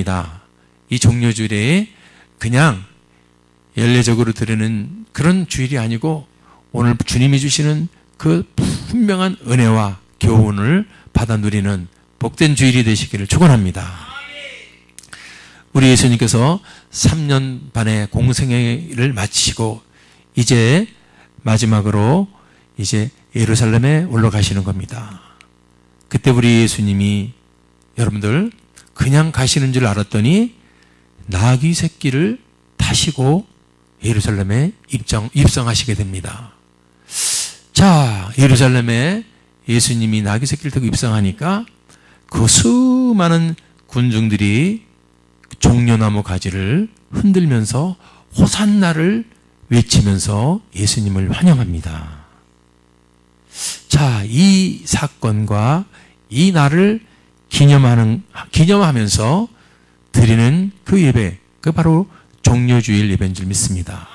아닙니다. 이 종료주일에 그냥 연례적으로 드리는 그런 주일이 아니고 오늘 주님이 주시는 그 분명한 은혜와 교훈을 받아 누리는 복된 주일이 되시기를 축원합니다. 우리 예수님께서 3년 반의 공생애를 마치고 이제 마지막으로 이제 예루살렘에 올라가시는 겁니다. 그때 우리 예수님이 여러분들 그냥 가시는 줄 알았더니 나귀 새끼를 타시고 예루살렘에 입성하시게 됩니다. 자, 예루살렘에 예수님이 나귀 새끼를 타고 입성하니까 그 수많은 군중들이 종려나무 가지를 흔들면서 호산나를 외치면서 예수님을 환영합니다. 자, 이 사건과 이 날을 기념하면서 드리는 그 예배, 그 바로 종료주일 예배인 줄 믿습니다.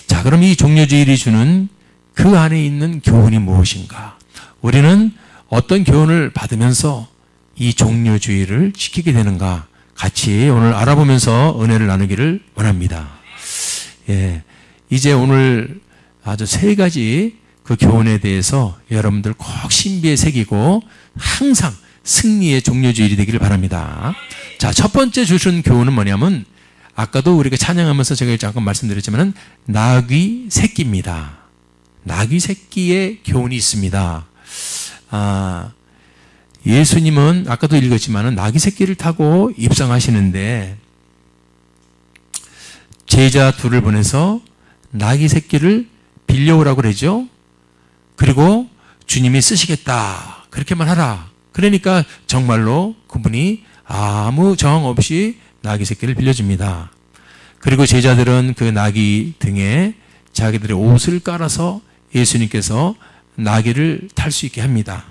자, 그럼 이 종료주일이 주는 그 안에 있는 교훈이 무엇인가? 우리는 어떤 교훈을 받으면서 이 종료주일을 지키게 되는가? 같이 오늘 알아보면서 은혜를 나누기를 원합니다. 예, 이제 오늘 아주 3가지 그 교훈에 대해서 여러분들 꼭 신비에 새기고 항상 승리의 종료주일이 되기를 바랍니다. 자, 첫 번째 주신 교훈은 뭐냐면 아까도 우리가 찬양하면서 제가 잠깐 말씀드렸지만 나귀 새끼입니다. 나귀 새끼의 교훈이 있습니다. 예수님은 아까도 읽었지만 나귀 새끼를 타고 입성하시는데 제자 둘을 보내서 나귀 새끼를 빌려오라고 그러죠. 그리고 주님이 쓰시겠다 그렇게만 하라. 그러니까 정말로 그분이 아무 저항 없이 나귀 새끼를 빌려줍니다. 그리고 제자들은 그 나귀 등에 자기들의 옷을 깔아서 예수님께서 나귀를 탈 수 있게 합니다.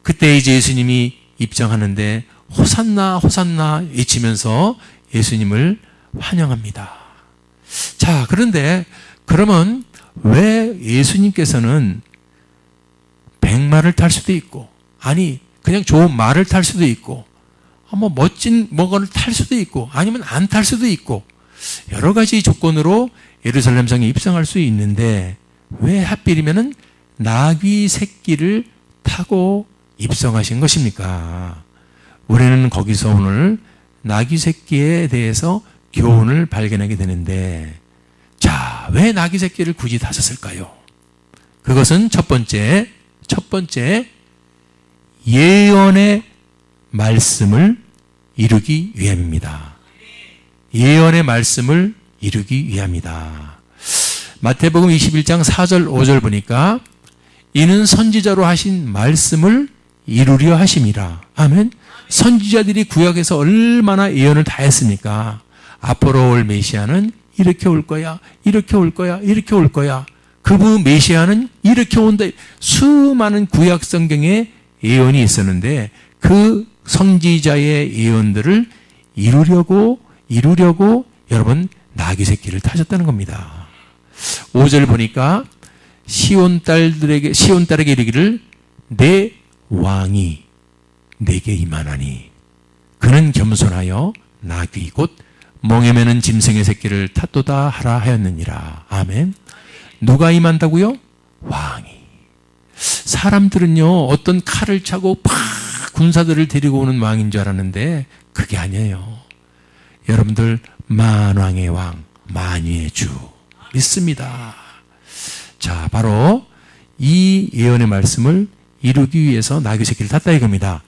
그때 이제 예수님이 입장하는데 호산나 호산나 외치면서 예수님을 환영합니다. 자, 그런데 그러면 왜 예수님께서는 백마를 탈 수도 있고 아니 그냥 좋은 말을 탈 수도 있고 뭐 멋진 뭐가를 탈 수도 있고 아니면 안 탈 수도 있고 여러 가지 조건으로 예루살렘 성에 입성할 수 있는데 왜 하필이면은 나귀 새끼를 타고 입성하신 것입니까? 우리는 거기서 오늘 나귀 새끼에 대해서 교훈을 발견하게 되는데 자, 왜 나귀 새끼를 굳이 타셨을까요? 그것은 첫 번째 예언의 말씀을 이루기 위함입니다. 예언의 말씀을 이루기 위함이다. 마태복음 21장 4절 5절 보니까 이는 선지자로 하신 말씀을 이루려 하심이라. 아멘. 선지자들이 구약에서 얼마나 예언을 다 했습니까? 앞으로 올 메시아는 이렇게 올 거야, 이렇게 올 거야, 이렇게 올 거야. 그분 메시아는 이렇게 온다. 수많은 구약 성경에 예언이 있었는데 그 선지자의 예언들을 이루려고 여러분 나귀 새끼를 타셨다는 겁니다. 5절 보니까 시온 딸에게 이르기를 내 왕이 내게 임하나니 그는 겸손하여 나귀 곧 멍에 매는 짐승의 새끼를 탔도다 하라 하였느니라. 아멘. 누가 임한다고요? 왕이. 사람들은요 어떤 칼을 차고 팍 군사들을 데리고 오는 왕인 줄 알았는데 그게 아니에요. 여러분들 만왕의 왕 만유의 주 믿습니다. 자, 바로 이 예언의 말씀을 이루기 위해서 나귀 새끼를 탔다 이겁니다.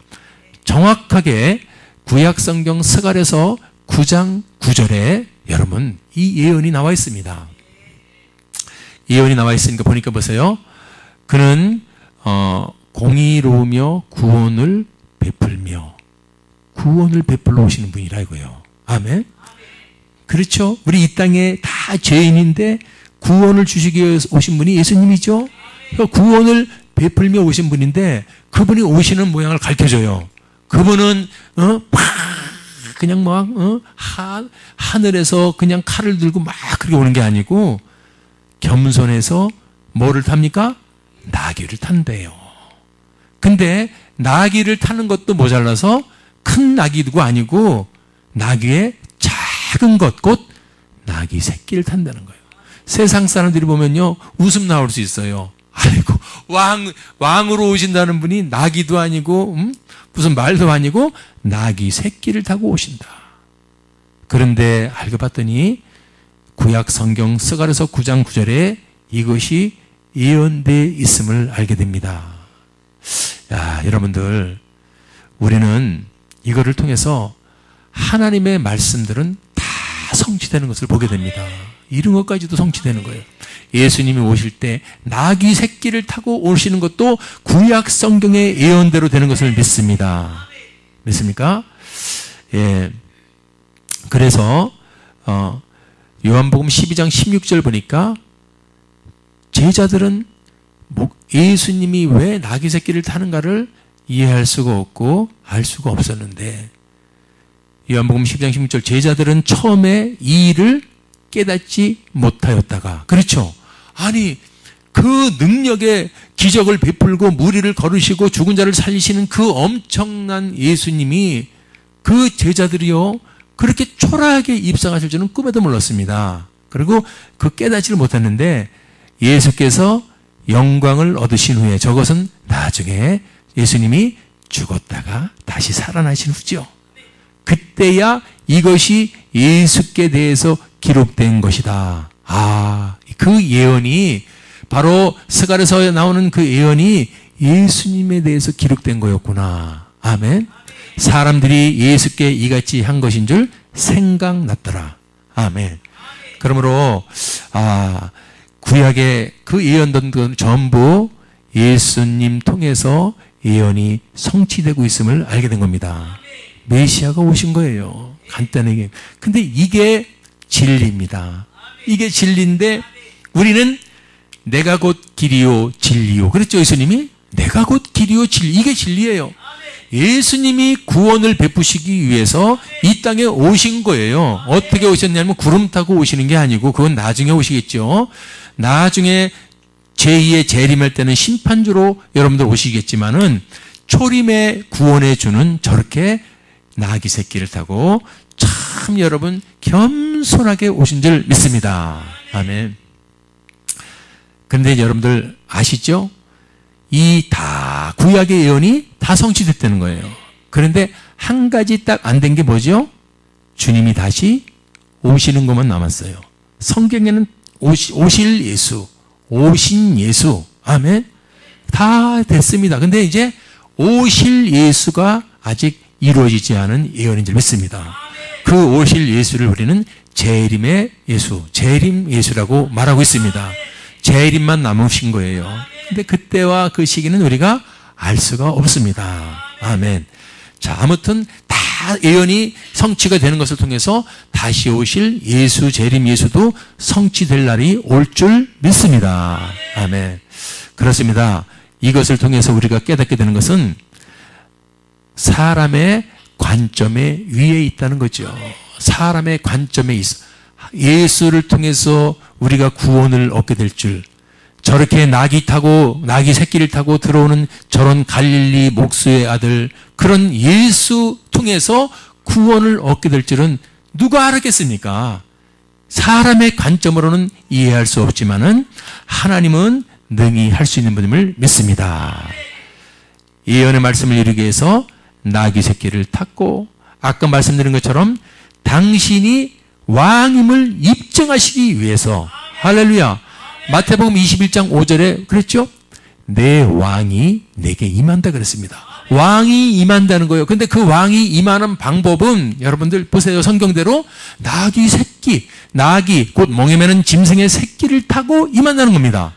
정확하게 구약성경 스갈에서 9장 9절에 여러분 이 예언이 나와 있습니다. 예언이 나와 있으니까 보니까 보세요. 그는 공의로우며 구원을 베풀러 오시는 분이라 이거예요. 아멘. 그렇죠? 우리 이 땅에 다 죄인인데 구원을 주시기 위해서 오신 분이 예수님이죠. 구원을 베풀며 오신 분인데 그분이 오시는 모양을 가르쳐줘요. 그분은 그냥 막 하늘에서 그냥 칼을 들고 막 그렇게 오는 게 아니고 겸손해서 뭐를 탑니까? 나귀를 탄대요. 근데 나귀를 타는 것도 모자라서 큰 나귀도 아니고 나귀의 작은 것, 곧 나귀 새끼를 탄다는 거예요. 세상 사람들이 보면요, 웃음 나올 수 있어요. 아이고, 왕으로 오신다는 분이 나귀도 아니고, 무슨 말도 아니고, 나귀 새끼를 타고 오신다. 그런데 알고 봤더니, 구약 성경 스가랴서 9장 9절에 이것이 예언되어 있음을 알게 됩니다. 야, 여러분들, 우리는 이거를 통해서 하나님의 말씀들은 다 성취되는 것을 보게 됩니다. 이런 것까지도 성취되는 거예요. 예수님이 오실 때 나귀 새끼를 타고 오시는 것도 구약 성경의 예언대로 되는 것을 믿습니다. 믿습니까? 예. 그래서 요한복음 12장 16절 보니까 제자들은 예수님이 왜 나귀 새끼를 타는가를 이해할 수가 없고 알 수가 없었는데, 요한복음 12장 16절, 제자들은 처음에 이 일을 깨닫지 못하였다가, 그렇죠? 아니, 그 능력의 기적을 베풀고 무리를 거르시고 죽은 자를 살리시는 그 엄청난 예수님이 그 제자들이요, 그렇게 초라하게 입상하실 줄은 꿈에도 몰랐습니다. 그리고 그 깨닫지를 못했는데, 예수께서 영광을 얻으신 후에, 저것은 나중에 예수님이 죽었다가 다시 살아나신 후죠. 그때야 이것이 예수께 대해서 기록된 것이다. 아, 그 예언이 바로 스가랴서에 나오는 그 예언이 예수님에 대해서 기록된 거였구나. 아멘. 사람들이 예수께 이같이 한 것인 줄 생각났더라. 아멘. 그러므로 구약의 그 예언들은 전부 예수님 통해서 예언이 성취되고 있음을 알게 된 겁니다. 메시아가 오신 거예요. 간단하게. 근데 이게 진리입니다. 이게 진리인데 우리는 내가 곧 길이요 진리요. 그랬죠, 예수님이? 내가 곧 길이요 진리. 이게 진리예요. 예수님이 구원을 베푸시기 위해서 이 땅에 오신 거예요. 어떻게 오셨냐면 구름 타고 오시는 게 아니고, 그건 나중에 오시겠죠. 나중에 제2의 재림할 때는 심판주로 여러분들 오시겠지만은, 초림의 구원해 주는 저렇게 나귀 새끼를 타고 참 여러분 겸손하게 오신 줄 믿습니다. 아멘. 그런데 여러분들 아시죠? 이 다 구약의 예언이 다 성취됐다는 거예요. 그런데 한 가지 딱 안 된 게 뭐죠? 주님이 다시 오시는 것만 남았어요. 성경에는 오실 예수, 오신 예수, 아멘, 다 됐습니다. 근데 이제 오실 예수가 아직 이루어지지 않은 예언인 줄 믿습니다. 그 오실 예수를 우리는 재림의 예수, 재림 예수라고 말하고 있습니다. 재림만 남으신 거예요. 근데 그때와 그 시기는 우리가 알 수가 없습니다. 아멘. 자, 아무튼 다 예언이 성취가 되는 것을 통해서 다시 오실 예수, 재림 예수도 성취될 날이 올 줄 믿습니다. 아멘. 그렇습니다. 이것을 통해서 우리가 깨닫게 되는 것은 사람의 관점에 위에 있다는 거죠. 사람의 관점에 있어. 예수를 통해서 우리가 구원을 얻게 될 줄, 저렇게 나귀 새끼를 타고 들어오는 저런 갈릴리 목수의 아들, 그런 예수 통해서 구원을 얻게 될 줄은 누가 알았겠습니까? 사람의 관점으로는 이해할 수 없지만은 하나님은 능히 할 수 있는 분임을 믿습니다. 예언의 말씀을 이루기 위해서 나귀 새끼를 탔고, 아까 말씀드린 것처럼 당신이 왕임을 입증하시기 위해서, 할렐루야, 마태복음 21장 5절에 그랬죠? 내 왕이 내게 임한다 그랬습니다. 왕이 임한다는 거예요. 근데 그 왕이 임하는 방법은 여러분들 보세요. 성경대로 나귀 새끼, 나귀 곧 멍에 매는 짐승의 새끼를 타고 임한다는 겁니다.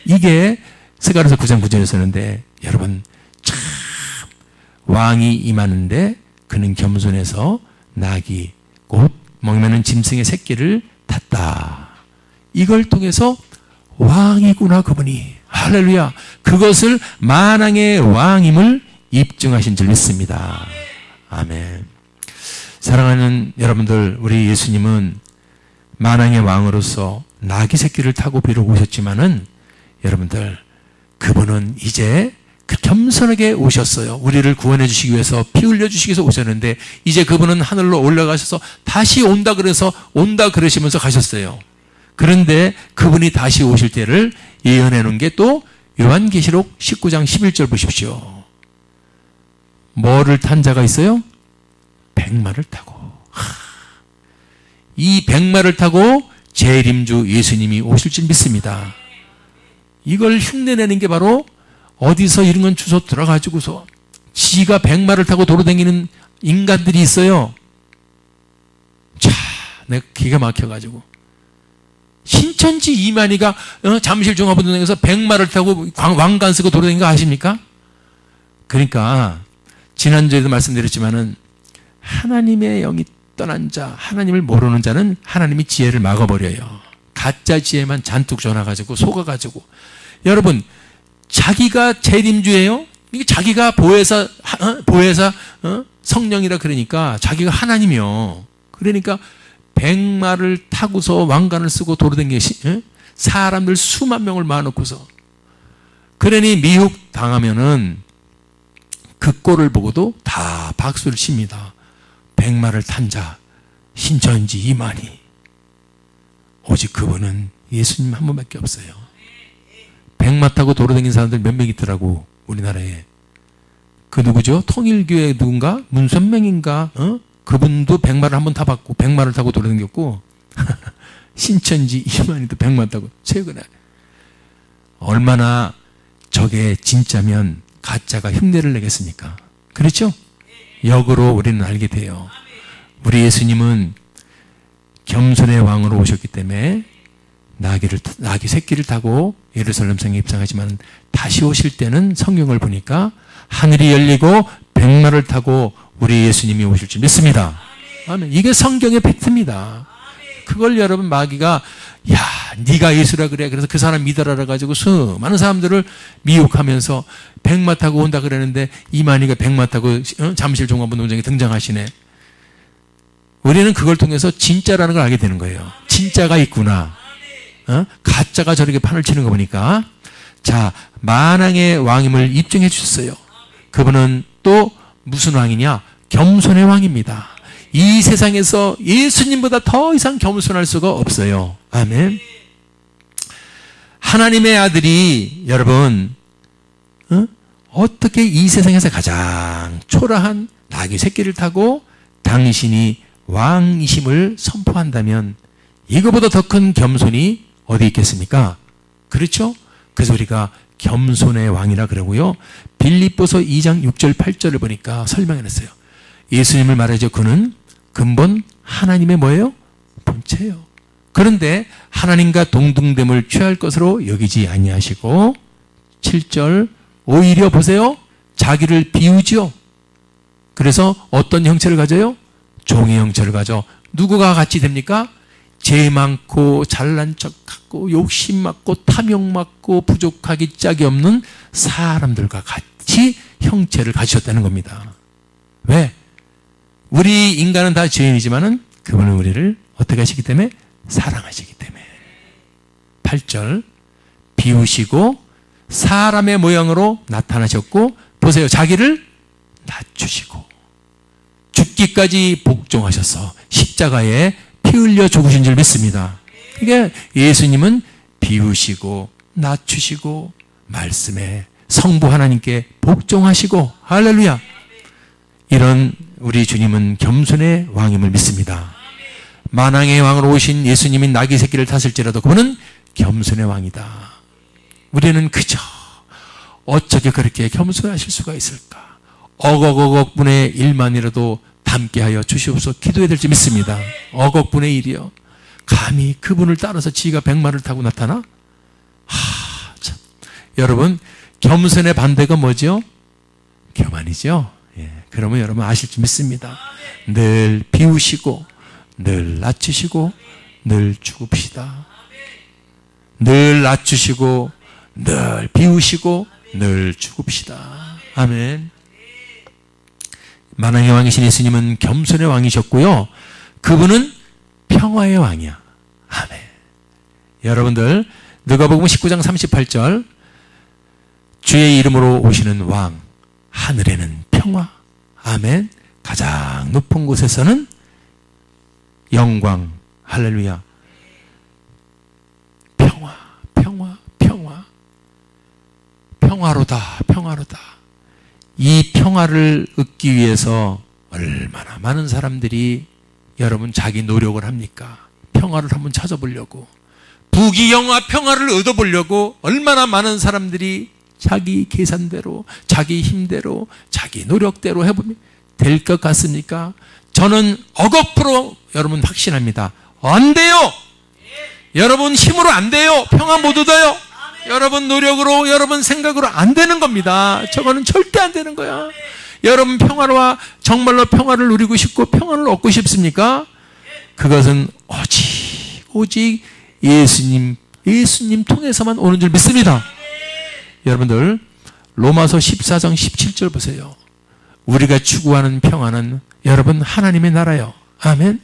이게 스가랴서 9장 9절에 쓰는데, 여러분 참 왕이 임하는데 그는 겸손해서 나귀 곧 멍에 매는 짐승의 새끼를 탔다. 이걸 통해서 왕이구나 그분이, 할렐루야, 그것을 만왕의 왕임을 입증하신 줄 믿습니다. 아멘. 사랑하는 여러분들, 우리 예수님은 만왕의 왕으로서 나귀 새끼를 타고 비록 오셨지만은, 여러분들, 그분은 이제 그 겸손하게 오셨어요. 우리를 구원해 주시기 위해서 피 흘려 주시기 위해서 오셨는데 이제 그분은 하늘로 올라가셔서 다시 온다 그래서 온다 그러시면서 가셨어요. 그런데 그분이 다시 오실 때를 예언해 놓은 게 또 요한계시록 19장 11절 보십시오. 뭐를 탄 자가 있어요? 백마를 타고. 이 백마를 타고 재림주 예수님이 오실 줄 믿습니다. 이걸 흉내내는 게 바로 어디서 이런 건 주워 들어가지고서 지가 백마를 타고 도로다니는 인간들이 있어요. 자, 내가 기가 막혀가지고 신천지 이만희가 잠실 종합운동장에서 백마를 타고 왕관 쓰고 도로다니는 거 아십니까? 그러니까 지난주에도 말씀드렸지만은 하나님의 영이 떠난 자, 하나님을 모르는 자는 하나님이 지혜를 막아버려요. 가짜 지혜만 잔뜩 전화가지고 속아가지고. 여러분, 자기가 재림주예요? 이게 자기가 보혜사 성령이라 그러니까 자기가 하나님이요. 그러니까 백마를 타고서 왕관을 쓰고 도로다니는 사람들 수만 명을 모아놓고서 그러니 미혹 당하면은 그 꼴을 보고도 다 박수를 칩니다. 백마를 탄 자, 신천지 이만희. 오직 그분은 예수님 한 분밖에 없어요. 백마 타고 도로다니는 사람들 몇 명 있더라고, 우리나라에. 그 누구죠? 통일교회 누군가? 문선명인가? 그분도 백마를 한번 타봤고, 백마를 타고 도로다녔고, 신천지 이만희도 백마 타고, 최근에. 얼마나 저게 진짜면 가짜가 흉내를 내겠습니까? 그렇죠? 역으로 우리는 알게 돼요. 우리 예수님은 겸손의 왕으로 오셨기 때문에 나귀 새끼를 타고 예루살렘 성에 입성하지만 다시 오실 때는 성경을 보니까 하늘이 열리고 백마를 타고 우리 예수님이 오실 줄 믿습니다. 아멘. 이게 성경의 팩트입니다. 그걸 여러분 마귀가 야, 네가 예수라 그래. 그래서 그 사람 믿어라 가지고 수많은 사람들을 미혹하면서 백마 타고 온다 그러는데 이만희가 백마 타고 잠실 종합운동장에 등장하시네. 우리는 그걸 통해서 진짜라는 걸 알게 되는 거예요. 진짜가 있구나. 가짜가 저렇게 판을 치는 거 보니까. 자, 만왕의 왕임을 입증해 주셨어요. 그분은 또 무슨 왕이냐? 겸손의 왕입니다. 이 세상에서 예수님보다 더 이상 겸손할 수가 없어요. 아멘. 하나님의 아들이 여러분 어떻게 이 세상에서 가장 초라한 나귀 새끼를 타고 당신이 왕이심을 선포한다면 이거보다 더 큰 겸손이 어디 있겠습니까? 그렇죠? 그래서 우리가 겸손의 왕이라 그러고요. 빌립보서 2장 6절 8절을 보니까 설명해냈어요. 예수님을 말하죠. 그는 근본 하나님의 뭐예요? 본체예요. 그런데 하나님과 동등됨을 취할 것으로 여기지 아니하시고 7절 오히려 보세요. 자기를 비우지요. 그래서 어떤 형체를 가져요? 종의 형체를 가져. 누구가 같이 됩니까? 죄 많고 잘난 척하고 욕심 많고 탐욕 많고 부족하기 짝이 없는 사람들과 같이 형체를 가지셨다는 겁니다. 왜? 우리 인간은 다 죄인이지만은 그분은 우리를 어떻게 하시기 때문에? 사랑하시기 때문에. 8절 비우시고 사람의 모양으로 나타나셨고 보세요. 자기를 낮추시고 죽기까지 복종하셔서 십자가에 피 흘려 죽으신 줄 믿습니다. 그러니까 예수님은 비우시고 낮추시고 말씀에 성부 하나님께 복종하시고 할렐루야. 이런 우리 주님은 겸손의 왕임을 믿습니다. 만왕의 왕으로 오신 예수님이 나귀 새끼를 탔을지라도 그분은 겸손의 왕이다. 우리는 그저 어떻게 그렇게 겸손하실 수가 있을까? 억억억억분의 1만이라도 담게 하여 주시옵소서 기도해야 될지 믿습니다. 억억분의 1이요. 감히 그분을 따라서 지가 백마를 타고 나타나? 참. 여러분 겸손의 반대가 뭐죠? 교만이죠. 예, 그러면 여러분 아실 줄 믿습니다. 늘 비우시고 늘 낮추시고 늘 죽읍시다. 늘 낮추시고 늘 비우시고 늘 죽읍시다. 아멘. 만왕의 왕이신 예수님은 겸손의 왕이셨고요. 그분은 평화의 왕이야. 아멘. 여러분들 누가복음 19장 38절 주의 이름으로 오시는 왕, 하늘에는 평화. 아멘. 가장 높은 곳에서는 영광. 할렐루야. 평화, 평화, 평화. 평화로다, 평화로다. 이 평화를 얻기 위해서 얼마나 많은 사람들이 여러분 자기 노력을 합니까? 평화를 한번 찾아보려고. 부귀영화 평화를 얻어보려고 얼마나 많은 사람들이 자기 계산대로, 자기 힘대로, 자기 노력대로 해보면 될 것 같습니까? 저는 억억% 여러분 확신합니다. 안 돼요. 여러분 힘으로 안 돼요. 평화 못 얻어요. 여러분 노력으로, 여러분 생각으로 안 되는 겁니다. 저거는 절대 안 되는 거야. 여러분 평화로와 정말로 평화를 누리고 싶고 평화를 얻고 싶습니까? 그것은 오직 예수님 통해서만 오는 줄 믿습니다. 여러분들 로마서 14장 17절 보세요. 우리가 추구하는 평화는 여러분 하나님의 나라요. 아멘.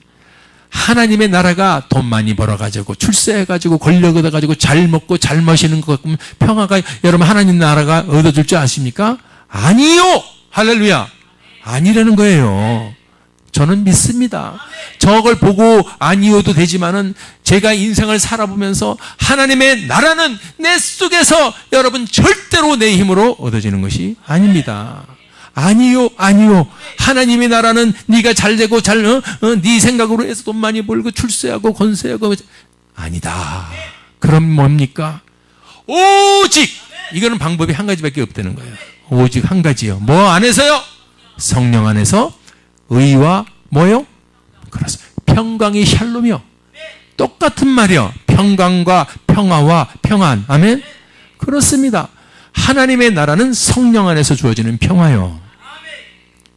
하나님의 나라가 돈 많이 벌어가지고 출세해가지고 권력 얻어가지고 잘 먹고 잘 마시는 것 같으면 평화가 여러분 하나님 나라가 얻어줄 줄 아십니까? 아니요. 할렐루야. 아니라는 거예요. 저는 믿습니다. 저걸 보고 아니어도 되지만은 제가 인생을 살아보면서 하나님의 나라는 내 속에서 여러분 절대로 내 힘으로 얻어지는 것이 아닙니다. 아니요. 하나님의 나라는 네가 잘되고 네 생각으로 해서 돈 많이 벌고 출세하고 권세하고 아니다. 그럼 뭡니까? 오직 이거는 방법이 한 가지밖에 없다는 거예요. 오직 한 가지요. 뭐 안에서요? 성령 안에서 의와 뭐요? 그렇습니다. 평강이 샬롬이요. 똑같은 말이요. 평강과 평화와 평안. 아멘. 그렇습니다. 하나님의 나라는 성령 안에서 주어지는 평화요.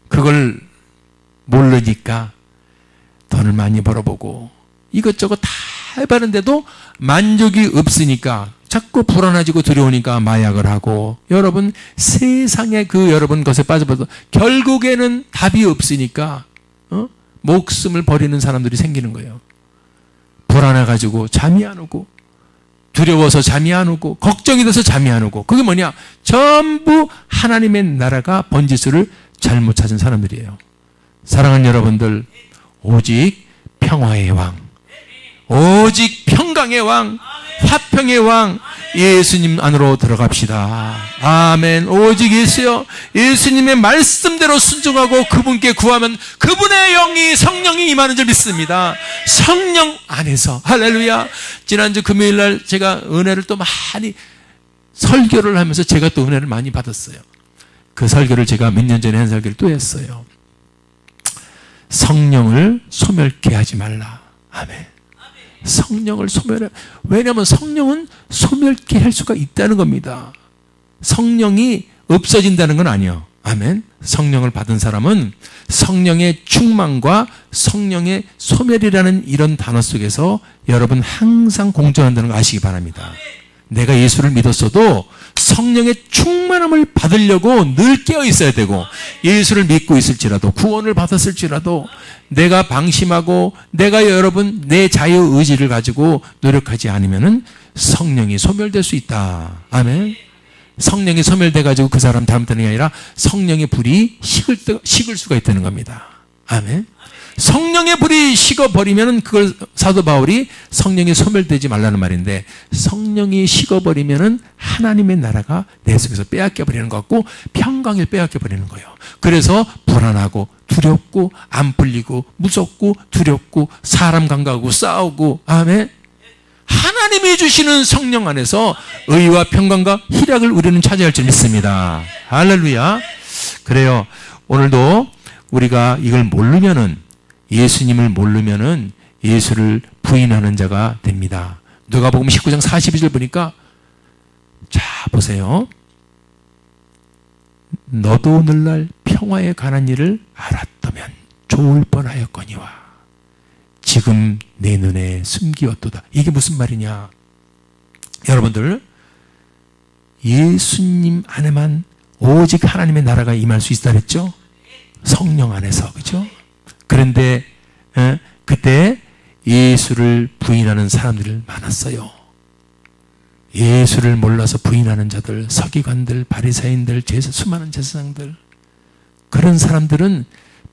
그걸 모르니까 돈을 많이 벌어보고 이것저것 다 해봤는데도 만족이 없으니까 자꾸 불안해지고 두려우니까 마약을 하고 여러분 세상에 여러분 것에 빠져버려도 결국에는 답이 없으니까 목숨을 버리는 사람들이 생기는 거예요. 불안해가지고 잠이 안 오고 두려워서 잠이 안 오고 걱정이 돼서 잠이 안 오고 그게 뭐냐? 전부 하나님의 나라가 번지수를 잘못 찾은 사람들이에요. 사랑하는 여러분들, 오직 평화의 왕, 오직 평강의 왕, 화평의 왕 예수님 안으로 들어갑시다. 아멘. 오직 예수요. 예수님의 말씀대로 순종하고 그분께 구하면 그분의 영이 성령이 임하는 줄 믿습니다. 성령 안에서. 할렐루야. 지난주 금요일날 제가 은혜를 또 많이 설교를 하면서 제가 또 은혜를 많이 받았어요. 그 설교를 제가 몇 년 전에 한 설교를 또 했어요. 성령을 소멸케 하지 말라. 아멘. 성령을 소멸해. 왜냐하면 성령은 소멸케 할 수가 있다는 겁니다. 성령이 없어진다는 건 아니에요. 아멘. 성령을 받은 사람은 성령의 충만과 성령의 소멸이라는 이런 단어 속에서 여러분 항상 공존한다는 거 아시기 바랍니다. 내가 예수를 믿었어도 성령의 충만함을 받으려고 늘 깨어 있어야 되고 예수를 믿고 있을지라도 구원을 받았을지라도 내가 방심하고 내가 여러분 내 자유의지를 가지고 노력하지 않으면은 성령이 소멸될 수 있다. 아멘. 성령이 소멸돼 가지고 그 사람 잘못되는 게 아니라 성령의 불이 식을 수가 있다는 겁니다. 아멘. 성령의 불이 식어버리면 그걸 사도 바울이 성령이 소멸되지 말라는 말인데 성령이 식어버리면 하나님의 나라가 내 속에서 빼앗겨버리는 것 같고 평강을 빼앗겨버리는 거예요. 그래서 불안하고 두렵고 안 풀리고 무섭고 두렵고 사람 감각하고 싸우고 아멘. 하나님이 주시는 성령 안에서 의와 평강과 희락을 우리는 찾아야 할 줄 믿습니다. 할렐루야. 그래요. 오늘도 우리가 이걸 모르면은 예수님을 모르면은 예수를 부인하는 자가 됩니다. 누가복음 19장 42절 보니까 자 보세요. 너도 오늘날 평화에 관한 일을 알았다면 좋을 뻔하였거니와 지금 내 눈에 숨기었도다. 이게 무슨 말이냐? 여러분들 예수님 안에만 오직 하나님의 나라가 임할 수 있다 그랬죠? 성령 안에서. 그죠? 그런데 그때 예수를 부인하는 사람들이 많았어요. 예수를 몰라서 부인하는 자들, 서기관들, 바리새인들, 수많은 제사장들, 그런 사람들은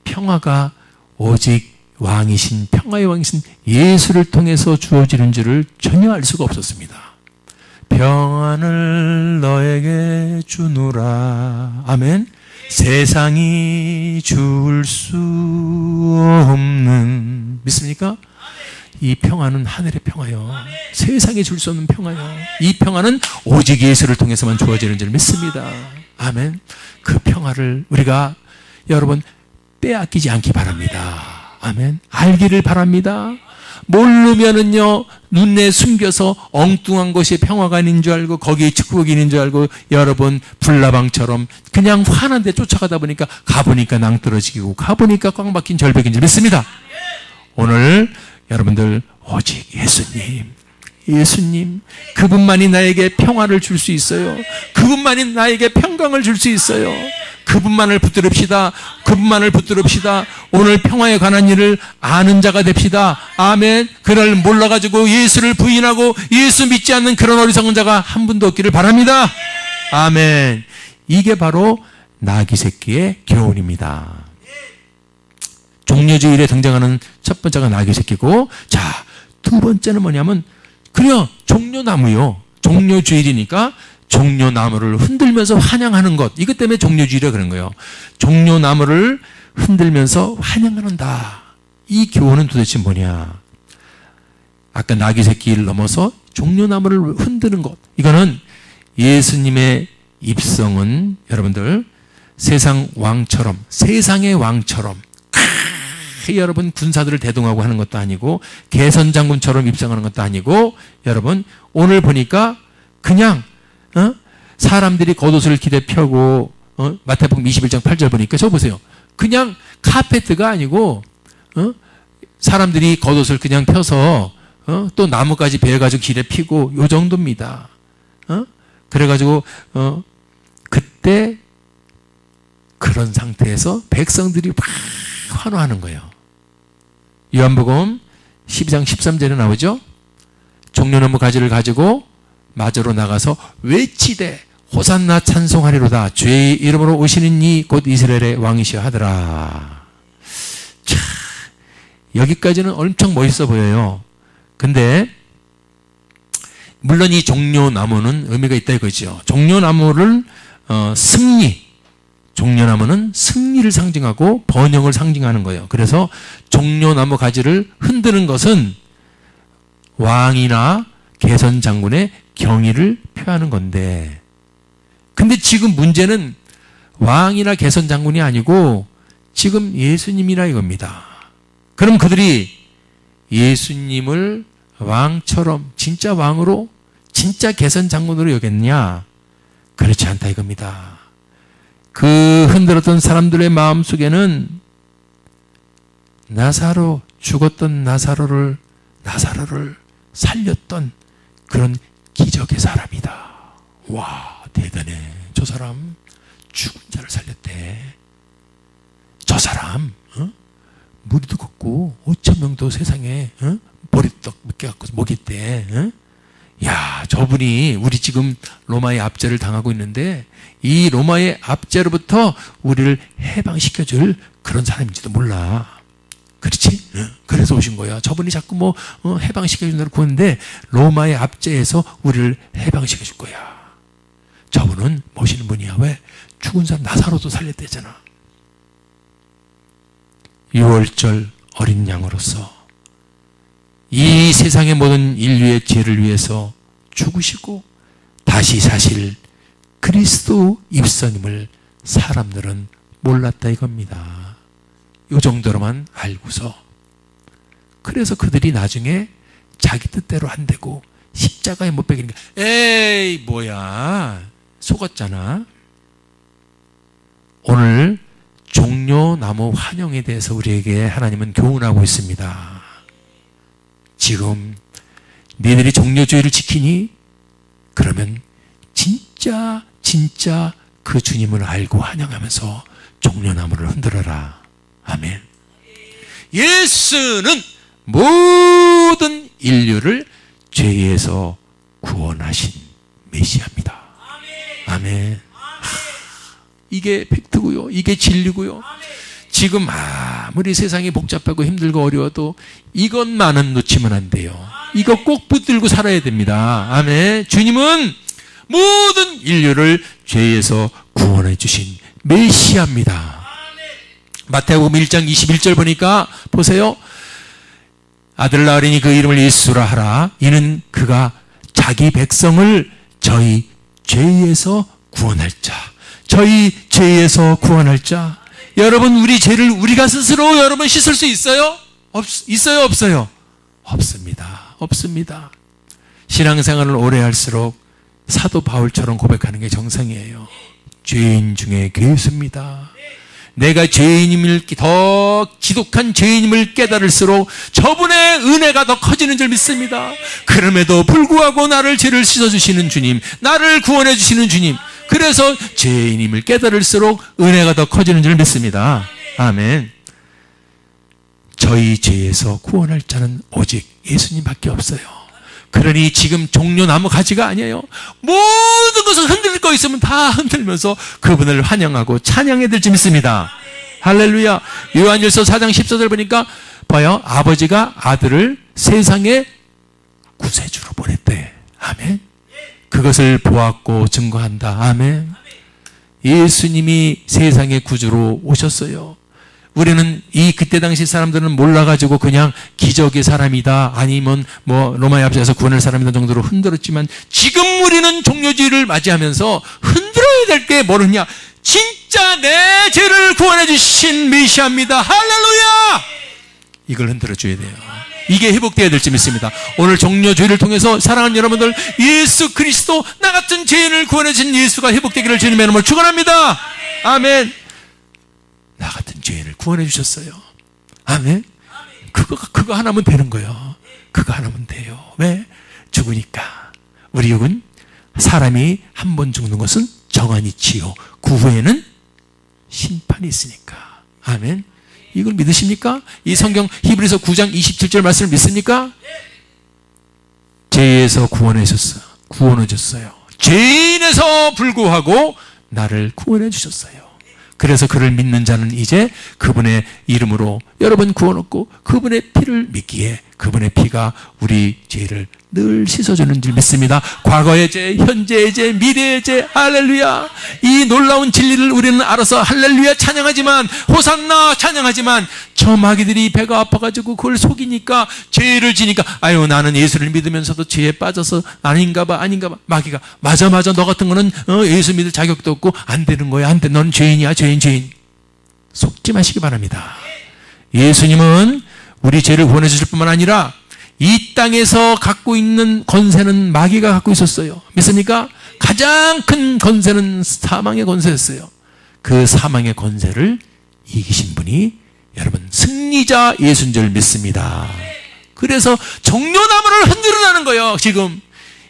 평화가 오직 왕이신, 평화의 왕이신 예수를 통해서 주어지는 줄을 전혀 알 수가 없었습니다. 평안을 너에게 주노라. 아멘. 세상이 줄 수 없는, 믿습니까? 이 평화는 하늘의 평화요. 세상에 줄 수 없는 평화요. 이 평화는 오직 예수를 통해서만 주어지는 줄 믿습니다. 아멘. 그 평화를 우리가 여러분 빼앗기지 않기 바랍니다. 아멘. 알기를 바랍니다. 모르면은요, 눈에 숨겨서 엉뚱한 것이 평화가 아닌 줄 알고 거기에 축복이 있는 줄 알고 여러분 불나방처럼 그냥 화난 데 쫓아가다 보니까 가보니까 낭떠러지고 가보니까 꽉 막힌 절벽인 줄 믿습니다. 오늘 여러분들 오직 예수님 그분만이 나에게 평화를 줄 수 있어요. 그분만이 나에게 평강을 줄 수 있어요. 그분만을 붙들읍시다. 그분만을 붙들읍시다. 오늘 평화에 관한 일을 아는 자가 됩시다. 아멘. 그를 몰라가지고 예수를 부인하고 예수 믿지 않는 그런 어리석은 자가 한 분도 없기를 바랍니다. 아멘. 이게 바로 나귀 새끼의 교훈입니다. 종려주일에 등장하는 첫 번째가 나귀 새끼고, 자, 두 번째는 뭐냐면 그냥 종려나무요. 종려주일이니까 종려나무를 흔들면서 환영하는 것. 이것 때문에 종려주일이라 그런 거예요. 종려나무를 흔들면서 환영한다. 이 교훈은 도대체 뭐냐? 아까 나귀 새끼를 넘어서 종려나무를 흔드는 것. 이거는 예수님의 입성은 여러분들 세상의 왕처럼 여러분 군사들을 대동하고 하는 것도 아니고 개선장군처럼 입성하는 것도 아니고, 여러분 오늘 보니까 그냥 사람들이 겉옷을 길에 펴고 마태복음 21장 8절 보니까 저 보세요. 그냥 카페트가 아니고 사람들이 겉옷을 그냥 펴서 또 나무까지 베어가지고 길에 피고 요 정도입니다. 그래가지고 그때 그런 상태에서 백성들이 막 환호하는 거예요. 요한복음 12장 13절에 나오죠. 종려나무 가지를 가지고 마저로 나가서 외치되 호산나 찬송하리로다. 주의 이름으로 오시는 이 곧 이스라엘의 왕이시여 하더라. 자, 여기까지는 엄청 멋있어 보여요. 근데 물론 이 종려나무는 의미가 있다 이거죠. 종려나무를 종려나무는 승리를 상징하고 번영을 상징하는 거예요. 그래서 종려나무 가지를 흔드는 것은 왕이나 개선 장군의 경의를 표하는 건데, 근데 지금 문제는 왕이나 개선 장군이 아니고 지금 예수님이라 이겁니다. 그럼 그들이 예수님을 왕처럼 진짜 왕으로 진짜 개선 장군으로 여겼냐? 그렇지 않다 이겁니다. 그 흔들었던 사람들의 마음속에는 죽었던 나사로를 살렸던 그런 기적의 사람이다. 와, 대단해. 저 사람 죽은 자를 살렸대. 저 사람 무리도 걷고 5,000명도 세상에 보리떡 몇 개 갖고 먹였대. 야, 저분이 우리 지금 로마의 압제를 당하고 있는데 이 로마의 압제로부터 우리를 해방시켜줄 그런 사람인지도 몰라. 그렇지? 그래서 오신 거야. 저분이 자꾸 해방시켜준다고 구하는데 로마의 압제에서 우리를 해방시켜줄 거야. 저분은 모시는 분이야. 왜? 죽은 사람 나사로도 살렸대잖아. 6월절 어린 양으로서 이 세상의 모든 인류의 죄를 위해서 죽으시고 다시 사실 그리스도 입성임을 사람들은 몰랐다 이겁니다. 이 정도로만 알고서, 그래서 그들이 나중에 자기 뜻대로 안 되고 십자가에 못 박이니까 에이 뭐야 속았잖아. 오늘 종려나무 환영에 대해서 우리에게 하나님은 교훈하고 있습니다. 지금 너희들이 종려주의를 지키니 그러면 진짜 그 주님을 알고 환영하면서 종려나무를 흔들어라. 아멘. 예수는 모든 인류를 죄에서 구원하신 메시아입니다. 아멘. 이게 팩트고요. 이게 진리고요. 지금 아무리 세상이 복잡하고 힘들고 어려워도 이것만은 놓치면 안 돼요. 이거 꼭 붙들고 살아야 됩니다. 아멘. 주님은 모든 인류를 죄에서 구원해 주신 메시아입니다. 마태복음 1장 21절 보니까 보세요. 아들 낳으리니 그 이름을 예수라 하라. 이는 그가 자기 백성을 저희 죄에서 구원할 자. 저희 죄에서 구원할 자. 여러분, 우리 죄를 우리가 스스로 여러분 씻을 수 있어요? 있어요? 없어요? 없습니다. 없습니다. 신앙생활을 오래 할수록 사도 바울처럼 고백하는 게 정상이에요. 죄인 중에 괴수입니다. 내가 죄인임을 더 지독한 죄인임을 깨달을수록 저분의 은혜가 더 커지는 줄 믿습니다. 그럼에도 불구하고 나를 죄를 씻어주시는 주님, 나를 구원해 주시는 주님, 그래서 죄인임을 깨달을수록 은혜가 더 커지는 줄 믿습니다. 아멘. 저희 죄에서 구원할 자는 오직 예수님밖에 없어요. 그러니 지금 종려나무 가지가 아니에요. 모든 것을 흔들 거 있으면 다 흔들면서 그분을 환영하고 찬양해야 될 줄 믿습니다. 할렐루야. 요한일서 4장 14절 보니까 봐요. 아버지가 아들을 세상에 구세주로 보냈대. 아멘. 그것을 보았고 증거한다. 아멘. 예수님이 세상의 구주로 오셨어요. 우리는 그때 당시 사람들은 몰라가지고 그냥 기적의 사람이다, 아니면 로마의 앞에서 구원할 사람이다 정도로 흔들었지만, 지금 우리는 종료주의를 맞이하면서 흔들어야 될 게 뭐느냐? 진짜 내 죄를 구원해 주신 메시아입니다. 할렐루야! 이걸 흔들어 줘야 돼요. 이게 회복되어야 될 줄 믿습니다. 오늘 종료주의를 통해서 사랑하는 여러분들, 예수 그리스도 나 같은 죄인을 구원해 주신 예수가 회복되기를 주님의 이름으로 축원합니다. 아멘. 나 같은 죄인을 구원해 주셨어요. 아멘. 그거 하나면 되는 거예요. 그거 하나면 돼요. 왜? 죽으니까. 우리 육은 사람이 한 번 죽는 것은 정한이치요, 그 후에는 심판이 있으니까. 아멘. 이걸 믿으십니까? 이 성경 히브리서 9장 27절 말씀을 믿습니까? 죄에서 구원해 주셨어요. 죄인에서 불구하고 나를 구원해 주셨어요. 그래서 그를 믿는 자는 이제 그분의 이름으로 여러분 구원 얻고 그분의 피를 믿기에 그분의 피가 우리 죄를 늘 씻어주는 줄 믿습니다. 과거의 죄, 현재의 죄, 미래의 죄, 할렐루야. 이 놀라운 진리를 우리는 알아서 할렐루야 찬양하지만, 호산나 찬양하지만, 저 마귀들이 배가 아파가지고 그걸 속이니까, 죄를 지니까, 아유 나는 예수를 믿으면서도 죄에 빠져서 아닌가 봐. 마귀가 맞아 너 같은 거는 예수 믿을 자격도 없고 안 되는 거야. 안 돼. 넌 죄인이야. 죄인. 속지 마시기 바랍니다. 예수님은 우리 죄를 구원해 주실 뿐만 아니라 이 땅에서 갖고 있는 권세는 마귀가 갖고 있었어요. 믿습니까? 가장 큰 권세는 사망의 권세였어요. 그 사망의 권세를 이기신 분이 여러분 승리자 예수인 줄 믿습니다. 그래서 종려나무를 흔들어나는 거예요. 지금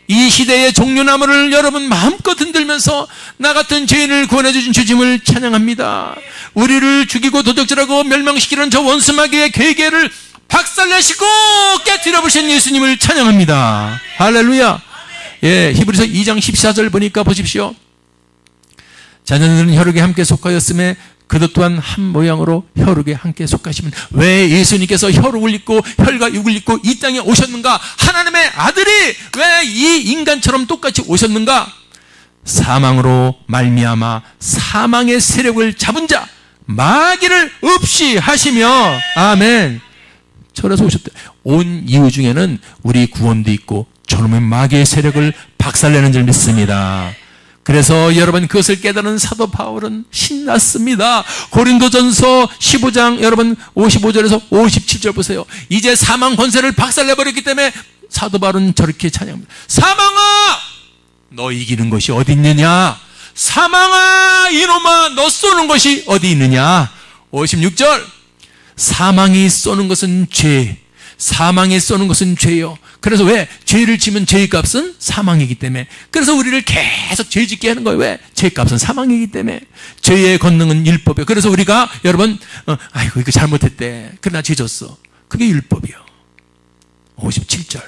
이 시대의 종려나무를 여러분 마음껏 흔들면서 나 같은 죄인을 구원해 주신 주님을 찬양합니다. 우리를 죽이고 도적질하고 멸망시키는 저 원수 마귀의 계계를 박살내시고 깨뜨려 보신 예수님을 찬양합니다. 할렐루야. 예, 히브리서 2장 14절 보니까 보십시오. 자녀들은 혈육에 함께 속하였음에 그도 또한 한 모양으로 혈육에 함께 속하시면, 왜 예수님께서 혈육을 입고 혈과 육을 입고 이 땅에 오셨는가? 하나님의 아들이 왜 이 인간처럼 똑같이 오셨는가? 사망으로 말미암아 사망의 세력을 잡은 자 마귀를 없이 하시며, 아멘. 철에서 오셨대. 온 이유 중에는 우리 구원도 있고 저놈의 마귀의 세력을 박살내는 줄 믿습니다. 그래서 여러분 그것을 깨달은 사도 바울은 신났습니다. 고린도전서 15장 여러분 55절에서 57절 보세요. 이제 사망 권세를 박살내버렸기 때문에 사도 바울은 저렇게 찬양합니다. 사망아, 너 이기는 것이 어디 있느냐? 사망아, 이놈아, 너 쏘는 것이 어디 있느냐? 56절, 사망이 쏘는 것은 죄, 사망이 쏘는 것은 죄요. 그래서 왜? 죄를 지면 죄의 값은 사망이기 때문에. 그래서 우리를 계속 죄 짓게 하는 거예요. 왜? 죄의 값은 사망이기 때문에. 죄의 권능은 율법이에요. 그래서 우리가 여러분 아이고 이거 잘못했대, 그러나 죄 졌어, 그게 율법이요. 57절,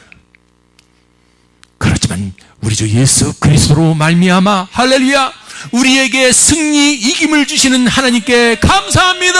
그렇지만 우리 주 예수 그리스도로 말미암아 할렐루야 우리에게 승리 이김을 주시는 하나님께 감사합니다.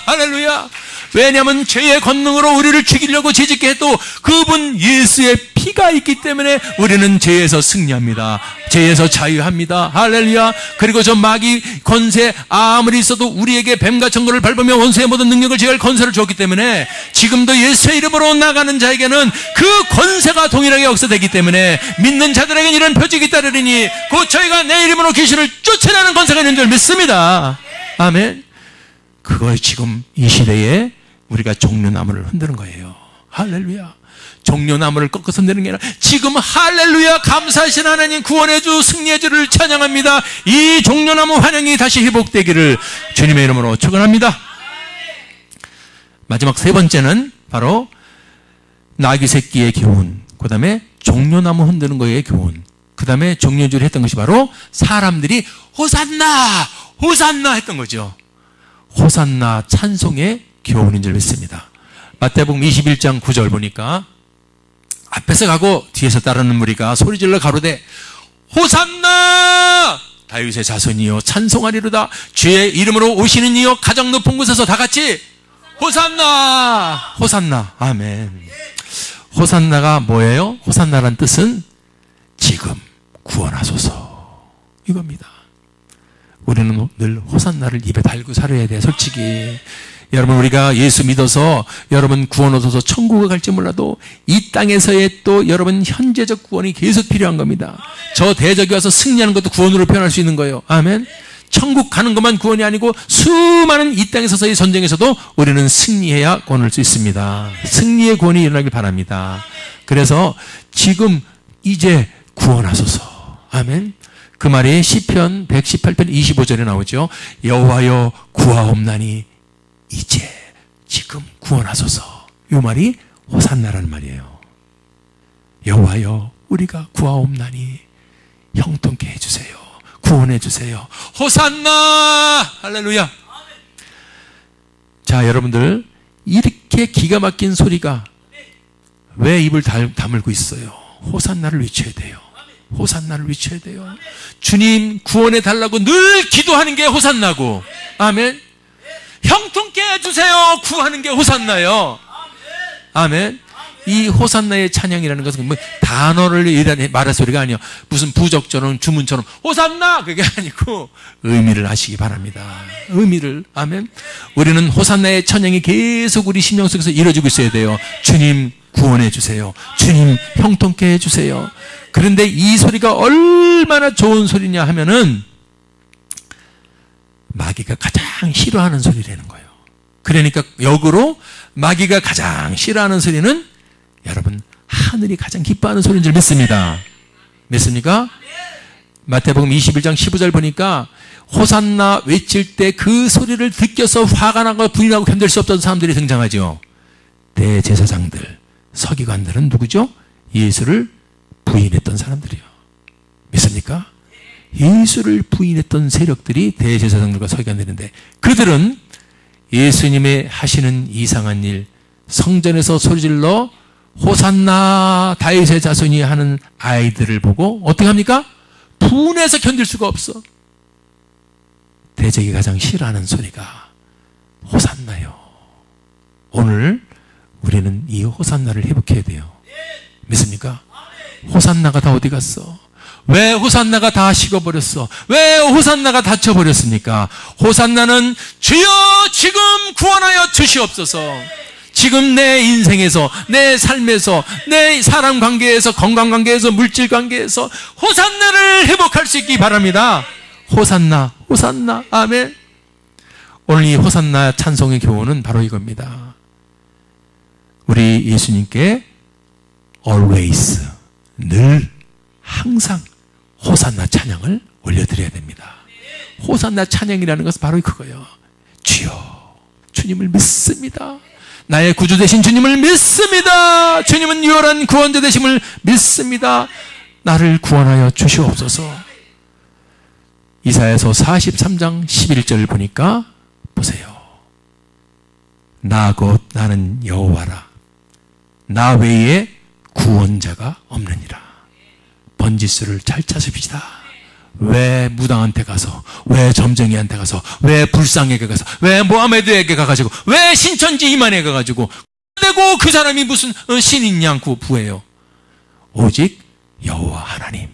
할렐루야. 왜냐하면 죄의 권능으로 우리를 죽이려고 죄짓게 해도 그분 예수의 피가 있기 때문에 우리는 죄에서 승리합니다. 죄에서 자유합니다. 할렐루야. 그리고 저 마귀 권세 아무리 있어도 우리에게 뱀과 정글을 밟으며 원수의 모든 능력을 제할 권세를 주었기 때문에 지금도 예수의 이름으로 나가는 자에게는 그 권세가 동일하게 역사되기 때문에 믿는 자들에게는 이런 표적이 따르리니 곧 저희가 내 이름으로 귀신을 쫓아내는 권세가 있는 줄 믿습니다. 아멘. 그걸 지금 이 시대에 우리가 종려나무를 흔드는 거예요. 할렐루야. 종려나무를 꺾어서 흔드는 게 아니라 지금 할렐루야 감사하신 하나님 구원의 주 승리의 주를 찬양합니다. 이 종려나무 환영이 다시 회복되기를 주님의 이름으로 축원합니다. 마지막 세 번째는 바로 나귀 새끼의 교훈, 그 다음에 종려나무 흔드는 거의 교훈, 그 다음에 종려주를 했던 것이 바로 사람들이 호산나 호산나 했던 거죠. 호산나 찬송의 교훈인 줄 믿습니다. 마태복음 21장 9절 보니까 앞에서 가고 뒤에서 따르는 무리가 소리질러 가로되 호산나 다윗의 자손이여 찬송하리로다 주의 이름으로 오시는 이여 가장 높은 곳에서 다 같이 호산나 호산나. 아멘. 호산나가 뭐예요? 호산나란 뜻은 지금 구원하소서 이겁니다. 우리는 늘 호산나를 입에 달고 살아야 돼. 솔직히 여러분 우리가 예수 믿어서 여러분 구원 얻어서 천국에 갈지 몰라도 이 땅에서의 또 여러분 현재적 구원이 계속 필요한 겁니다. 저 대적이 와서 승리하는 것도 구원으로 표현할 수 있는 거예요. 아멘. 천국 가는 것만 구원이 아니고 수많은 이 땅에서의 전쟁에서도 우리는 승리해야 구원할 수 있습니다. 승리의 구원이 일어나길 바랍니다. 그래서 지금 이제 구원하소서. 아멘. 그 말이 시편 118편 25절에 나오죠. 여호와여 구하옵나니 이제 지금 구원하소서. 이 말이 호산나라는 말이에요. 여호와여 우리가 구하옵나니 형통케 해주세요. 구원해 주세요. 호산나 할렐루야. 자 여러분들 이렇게 기가 막힌 소리가 왜 입을 다물고 있어요? 호산나를 외쳐야 돼요. 호산나를 외쳐야 돼요. 주님 구원해 달라고 늘 기도하는 게 호산나고 아멘. 형통케 해주세요 구하는 게 호산나요. 아멘. 이 호산나의 찬양이라는 것은 뭐 단어를 말할 소리가 아니에요. 무슨 부적절한 주문처럼 호산나 그게 아니고 의미를 아시기 바랍니다. 의미를. 아멘. 우리는 호산나의 찬양이 계속 우리 심령 속에서 이루어지고 있어야 돼요. 주님 구원해 주세요. 주님 형통케 해주세요. 그런데 이 소리가 얼마나 좋은 소리냐 하면은 마귀가 가장 싫어하는 소리라는 거예요. 그러니까 역으로 마귀가 가장 싫어하는 소리는 여러분 하늘이 가장 기뻐하는 소리인 줄 믿습니다. 믿습니까? 마태복음 21장 15절 보니까 호산나 외칠 때 그 소리를 듣겨서 화가 나고 분이 나고 견딜 수 없던 사람들이 등장하죠. 대제사장들, 서기관들은 누구죠? 예수를 부인했던 사람들이요. 믿습니까? 예수를 부인했던 세력들이 대제사장들과 서기관들인데 그들은 예수님의 하시는 이상한 일, 성전에서 소리질러 호산나 다윗의 자손이 하는 아이들을 보고 어떻게 합니까? 분해서 견딜 수가 없어. 대적이 가장 싫어하는 소리가 호산나요. 오늘 우리는 이 호산나를 회복해야 돼요. 믿습니까? 호산나가 다 어디 갔어? 왜 호산나가 다 식어버렸어? 왜 호산나가 다쳐버렸습니까? 호산나는 주여 지금 구원하여 주시옵소서. 지금 내 인생에서, 내 삶에서, 내 사람 관계에서, 건강 관계에서, 물질 관계에서 호산나를 회복할 수 있기 바랍니다. 호산나, 호산나, 아멘. 오늘 이 호산나 찬송의 교훈은 바로 이겁니다. 우리 예수님께 always, 늘, 항상 호산나 찬양을 올려드려야 됩니다. 호산나 찬양이라는 것은 바로 그거예요. 주여, 주님을 믿습니다. 나의 구주 되신 주님을 믿습니다. 주님은 유일한 구원자 되심을 믿습니다. 나를 구원하여 주시옵소서. 이사야서 43장 11절을 보니까 보세요. 나 곧 나는 여호와라. 나 외에 구원자가 없느니라. 번지수를 잘 찾으십시다. 왜 무당한테 가서, 왜 점쟁이한테 가서, 왜 불상에게 가서, 왜 모하메드에게 가가지고, 왜 신천지 이만에 가가지고 되고 그 사람이 무슨 신인 양구 부해요. 오직 여호와 하나님,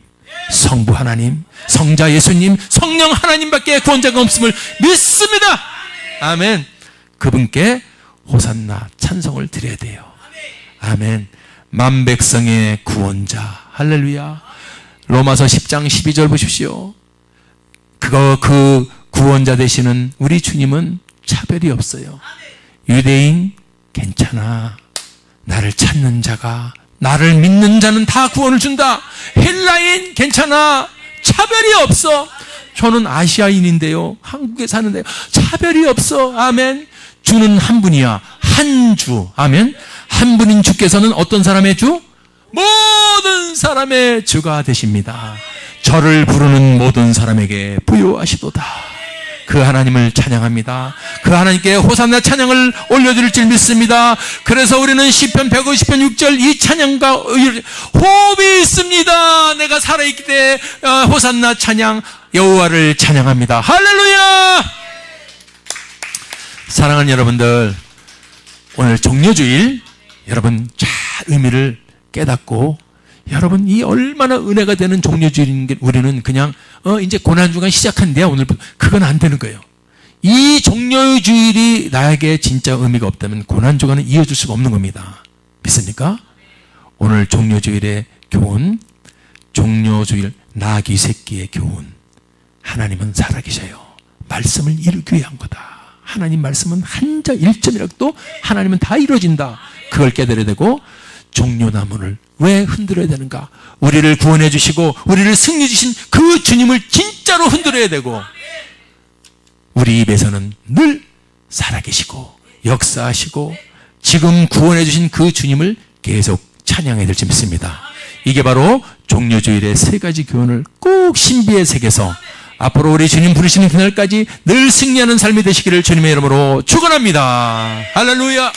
성부 하나님, 성자 예수님, 성령 하나님밖에 구원자가 없음을 믿습니다. 아멘. 그분께 호산나 찬송을 드려야 돼요. 아멘. 만백성의 구원자, 할렐루야. 로마서 10장 12절 보십시오. 그 구원자 되시는 우리 주님은 차별이 없어요. 유대인 괜찮아. 나를 찾는 자가, 나를 믿는 자는 다 구원을 준다. 헬라인 괜찮아. 차별이 없어. 저는 아시아인인데요, 한국에 사는데요, 차별이 없어. 아멘. 주는 한 분이야. 한 주. 아멘. 한 분인 주께서는 어떤 사람의 주? 모든 사람의 주가 되십니다. 저를 부르는 모든 사람에게 부요하시도다. 그 하나님을 찬양합니다. 그 하나님께 호산나 찬양을 올려드릴 줄 믿습니다. 그래서 우리는 시편 150편 6절 이 찬양과 호흡이 있습니다. 내가 살아있기 때문에 호산나 찬양, 여호와를 찬양합니다. 할렐루야. 사랑하는 여러분들, 오늘 종료주일 여러분 잘 의미를 깨닫고, 여러분 이 얼마나 은혜가 되는 종료주일인 게, 우리는 그냥 이제 고난주간 시작한대요 오늘, 그건 안 되는 거예요. 이 종료주일이 나에게 진짜 의미가 없다면 고난주간은 이어질 수가 없는 겁니다. 믿습니까? 오늘 종료주일의 교훈, 종료주일 나귀 새끼의 교훈. 하나님은 살아계셔요. 말씀을 이루기 위한 거다. 하나님 말씀은 한자 1점이라도 하나님은 다 이루어진다. 그걸 깨달아야 되고, 종려나무를 왜 흔들어야 되는가? 우리를 구원해 주시고 우리를 승리 주신 그 주님을 진짜로 흔들어야 되고, 우리 입에서는 늘 살아계시고 역사하시고 지금 구원해 주신 그 주님을 계속 찬양해야 될지 믿습니다. 이게 바로 종료주일의 세 가지 교훈을 꼭 신비에 새겨서 앞으로 우리 주님 부르시는 그날까지 늘 승리하는 삶이 되시기를 주님의 이름으로 축원합니다. 할렐루야.